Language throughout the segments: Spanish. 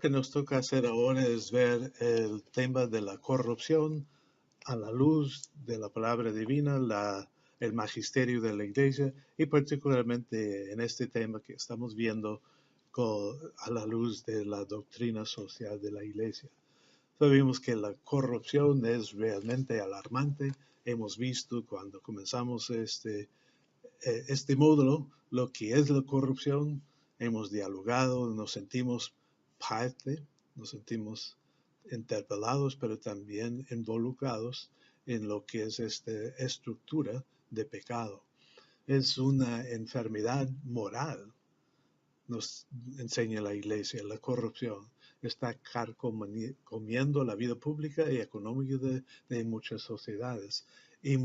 que nos toca hacer ahora es ver el tema de la corrupción a la luz de la palabra divina, el magisterio de la iglesia y particularmente en este tema que estamos viendo a la luz de la doctrina social de la iglesia. Sabemos que la corrupción es realmente alarmante. Hemos visto cuando comenzamos este módulo lo que es la corrupción. Hemos dialogado, nos sentimos parte, nos sentimos interpelados, pero también involucrados en lo que es esta estructura de pecado. Es una enfermedad moral, nos enseña la iglesia, la corrupción. Está carcomiendo la vida pública y económica de muchas sociedades y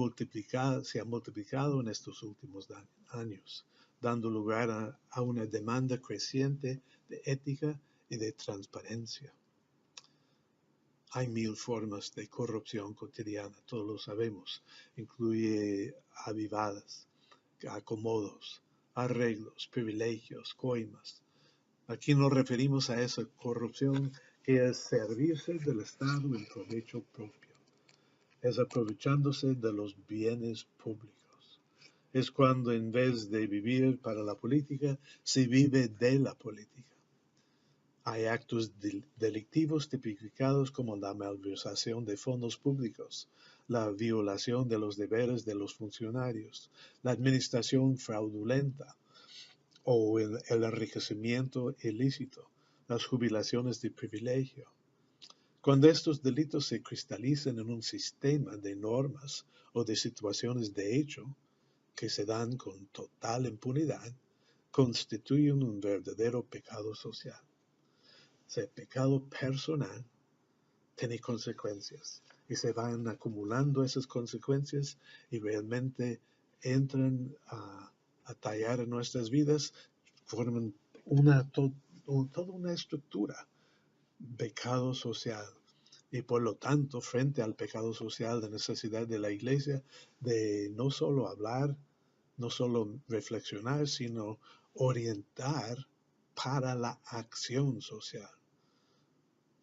se ha multiplicado en estos últimos años, dando lugar a una demanda creciente de ética y de transparencia. Hay mil formas de corrupción cotidiana, todos lo sabemos. Incluye avivadas, acomodos, arreglos, privilegios, coimas. Aquí nos referimos a esa corrupción que es servirse del Estado en provecho propio. Es aprovechándose de los bienes públicos. Es cuando en vez de vivir para la política, se vive de la política. Hay actos delictivos tipificados como la malversación de fondos públicos, la violación de los deberes de los funcionarios, la administración fraudulenta o el enriquecimiento ilícito, las jubilaciones de privilegio. Cuando estos delitos se cristalizan en un sistema de normas o de situaciones de hecho que se dan con total impunidad, constituyen un verdadero pecado social. El pecado personal tiene consecuencias y se van acumulando esas consecuencias y realmente entran a tallar en nuestras vidas, forman toda una estructura, pecado social. Y por lo tanto, frente al pecado social, la necesidad de la iglesia de no solo hablar, no solo reflexionar, sino orientar para la acción social.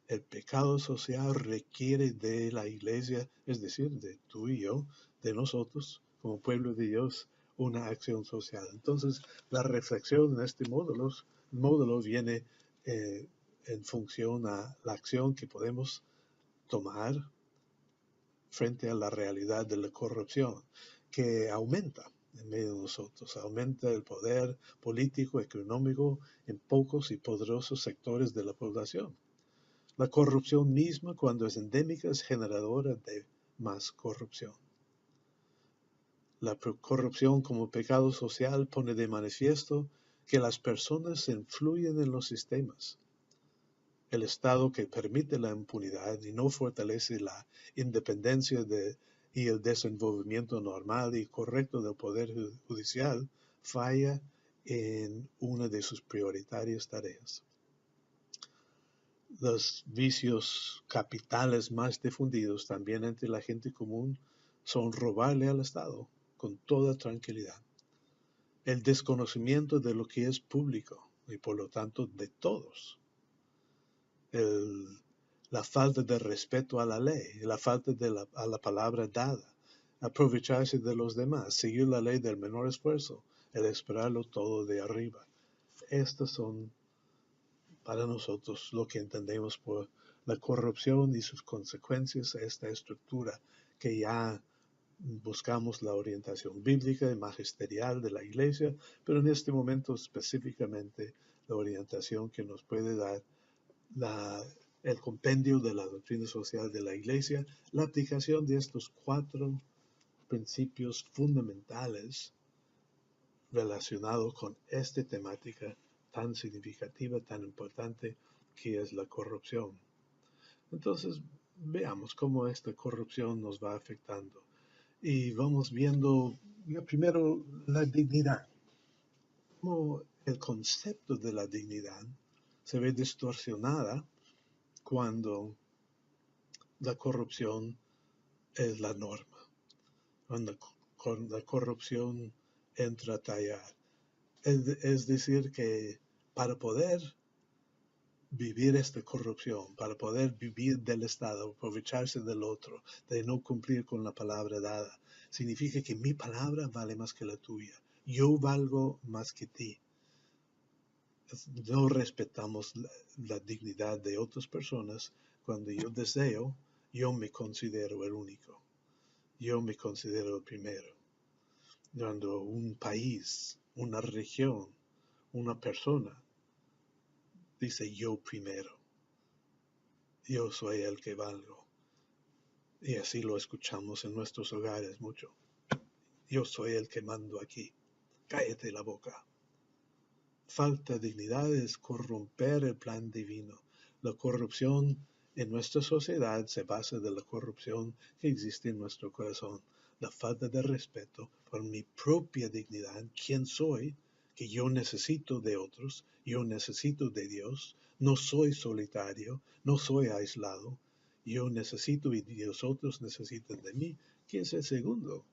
El pecado social requiere de la iglesia, es decir, de tú y yo, de nosotros, como pueblo de Dios, una acción social. Entonces, la reflexión en este módulo viene en función a la acción que podemos tomar frente a la realidad de la corrupción, que aumenta en medio de nosotros, aumenta el poder político, económico en pocos y poderosos sectores de la población. La corrupción misma, cuando es endémica, es generadora de más corrupción. La corrupción como pecado social pone de manifiesto que las personas influyen en los sistemas. El Estado que permite la impunidad y no fortalece la independencia y el desenvolvimiento normal y correcto del Poder Judicial falla en una de sus prioritarias tareas. Los vicios capitales más difundidos también entre la gente común son robarle al Estado con toda tranquilidad. El desconocimiento de lo que es público y por lo tanto de todos. La falta de respeto a la ley, la falta a la palabra dada, aprovecharse de los demás, seguir la ley del menor esfuerzo, el esperarlo todo de arriba. Estas son para nosotros lo que entendemos por la corrupción y sus consecuencias a esta estructura que ya buscamos la orientación bíblica y magisterial de la iglesia, pero en este momento específicamente la orientación que nos puede dar el compendio de la doctrina social de la iglesia, la aplicación de estos 4 principios fundamentales relacionados con esta temática tan significativa, tan importante que es la corrupción. Entonces, veamos cómo esta corrupción nos va afectando. Y vamos viendo primero la dignidad. Cómo el concepto de la dignidad se ve distorsionada cuando la corrupción es la norma. Cuando la corrupción entra a tallar. Es decir, que para poder vivir esta corrupción, para poder vivir del Estado, aprovecharse del otro, de no cumplir con la palabra dada, significa que mi palabra vale más que la tuya. Yo valgo más que ti. No respetamos la dignidad de otras personas. Cuando yo deseo, yo me considero el único. Yo me considero el primero. Cuando un país, una región, una persona dice yo primero, yo soy el que valgo. Y así lo escuchamos en nuestros hogares mucho. Yo soy el que mando aquí. Cállate la boca. Falta de dignidad es corromper el plan divino. La corrupción en nuestra sociedad se basa de la corrupción que existe en nuestro corazón. La falta de respeto por mi propia dignidad, quién soy, que yo necesito de otros, yo necesito de Dios, no soy solitario, no soy aislado, yo necesito y los otros necesitan de mí, que es el segundo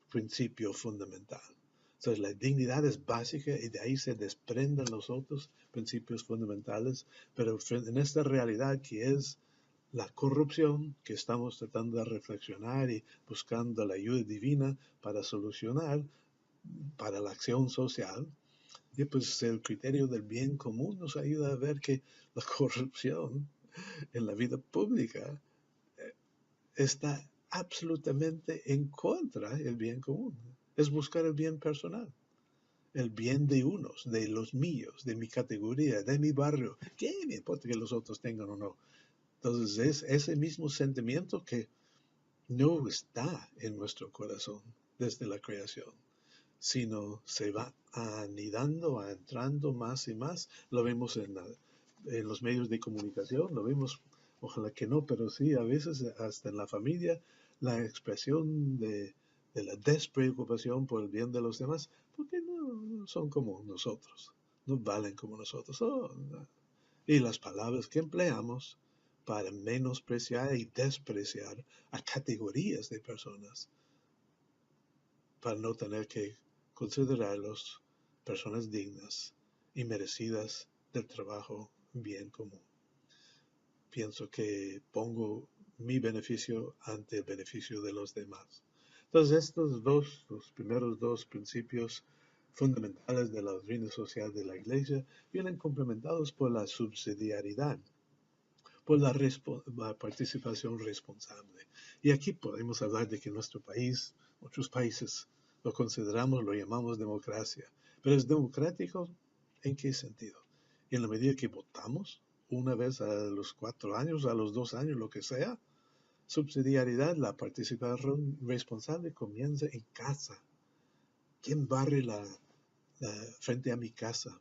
principio fundamental. Entonces la dignidad es básica y de ahí se desprenden los otros principios fundamentales, pero en esta realidad que es la corrupción, que estamos tratando de reflexionar y buscando la ayuda divina para solucionar, para la acción social, y pues el criterio del bien común nos ayuda a ver que la corrupción en la vida pública está absolutamente en contra del bien común. Es buscar el bien personal, el bien de unos, de los míos, de mi categoría, de mi barrio. ¿Qué me importa que los otros tengan o no? Entonces es ese mismo sentimiento que no está en nuestro corazón desde la creación, sino se va anidando, entrando más y más. Lo vemos en los medios de comunicación, lo vemos, ojalá que no, pero sí, a veces hasta en la familia, la expresión de la despreocupación por el bien de los demás, porque no son como nosotros, no valen como nosotros. Oh, no. Y las palabras que empleamos para menospreciar y despreciar a categorías de personas, para no tener que considerarlos personas dignas y merecidas del trabajo bien común. Pienso que pongo mi beneficio ante el beneficio de los demás. Entonces, los primeros dos principios fundamentales de la doctrina social de la Iglesia vienen complementados por la subsidiariedad, por la participación responsable. Y aquí podemos hablar de que nuestro país, muchos países, lo consideramos, lo llamamos democracia. Pero ¿es democrático en qué sentido? En la medida que votamos una vez a los 4 años, a los 2 años, lo que sea. Subsidiariedad, la participación responsable comienza en casa. ¿Quién barre frente a mi casa?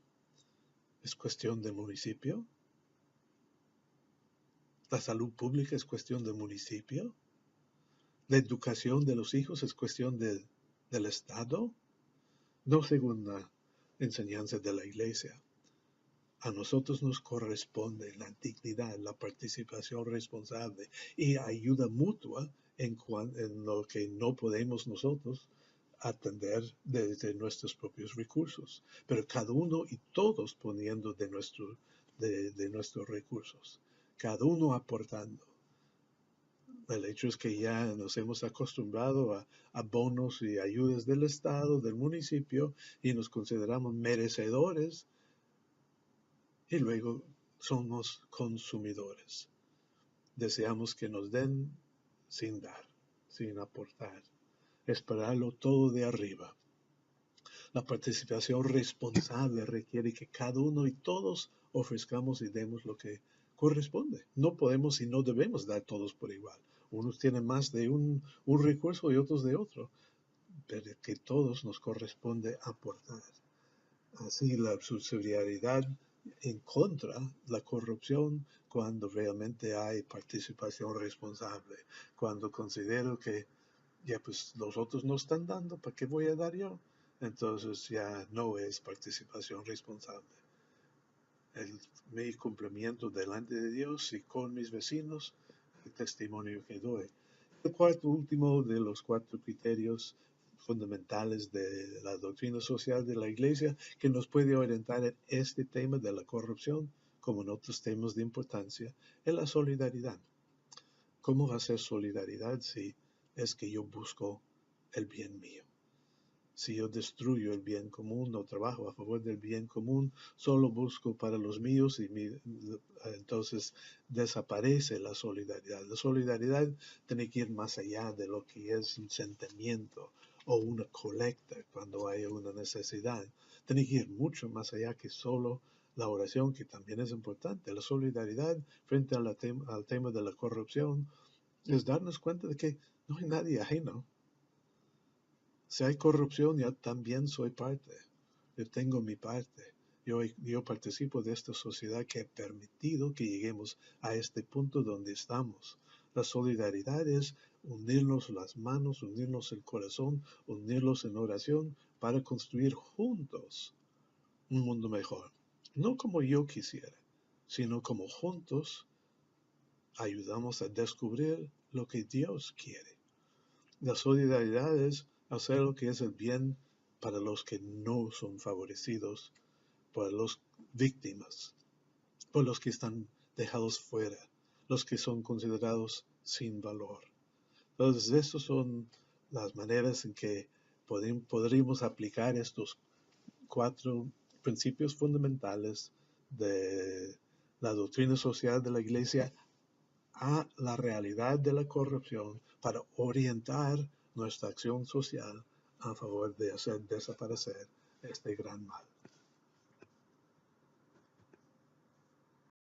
¿Es cuestión del municipio? ¿La salud pública es cuestión del municipio? ¿La educación de los hijos es cuestión del Estado? No según la enseñanza de la Iglesia. A nosotros nos corresponde la dignidad, la participación responsable y ayuda mutua en lo que no podemos nosotros atender desde nuestros propios recursos, pero cada uno y todos poniendo de nuestros recursos, cada uno aportando. El hecho es que ya nos hemos acostumbrado a bonos y ayudas del Estado, del municipio, y nos consideramos merecedores y luego somos consumidores. Deseamos que nos den sin dar, sin aportar, esperarlo todo de arriba. La participación responsable requiere que cada uno y todos ofrezcamos y demos lo que corresponde. No podemos y no debemos dar todos por igual. Unos tienen más de un recurso y otros de otro, pero que todos nos corresponde aportar. Así la subsidiariedad en contra la corrupción cuando realmente hay participación responsable, cuando considero que ya pues los otros no están dando, ¿para qué voy a dar yo? Entonces ya no es participación responsable. Mi cumplimiento delante de Dios y con mis vecinos, el testimonio que doy. El cuarto último de los 4 criterios fundamentales de la doctrina social de la Iglesia que nos puede orientar en este tema de la corrupción como en otros temas de importancia, es la solidaridad. ¿Cómo va a ser solidaridad si es que yo busco el bien mío? Si yo destruyo el bien común, no trabajo a favor del bien común, solo busco para los míos y entonces desaparece la solidaridad. La solidaridad tiene que ir más allá de lo que es un sentimiento o una colecta cuando hay una necesidad. Tiene que ir mucho más allá que solo la oración, que también es importante. La solidaridad frente al tema de la corrupción es darnos cuenta de que no hay nadie ajeno. Si hay corrupción, yo también soy parte. Yo tengo mi parte. Yo participo de esta sociedad que ha permitido que lleguemos a este punto donde estamos. La solidaridad es unirnos las manos, unirnos el corazón, unirnos en oración para construir juntos un mundo mejor. No como yo quisiera, sino como juntos ayudamos a descubrir lo que Dios quiere. La solidaridad es hacer lo que es el bien para los que no son favorecidos, por las víctimas, por los que están dejados fuera, los que son considerados sin valor. Entonces, estas son las maneras en que podríamos aplicar estos 4 principios fundamentales de la doctrina social de la Iglesia a la realidad de la corrupción para orientar nuestra acción social a favor de hacer desaparecer este gran mal.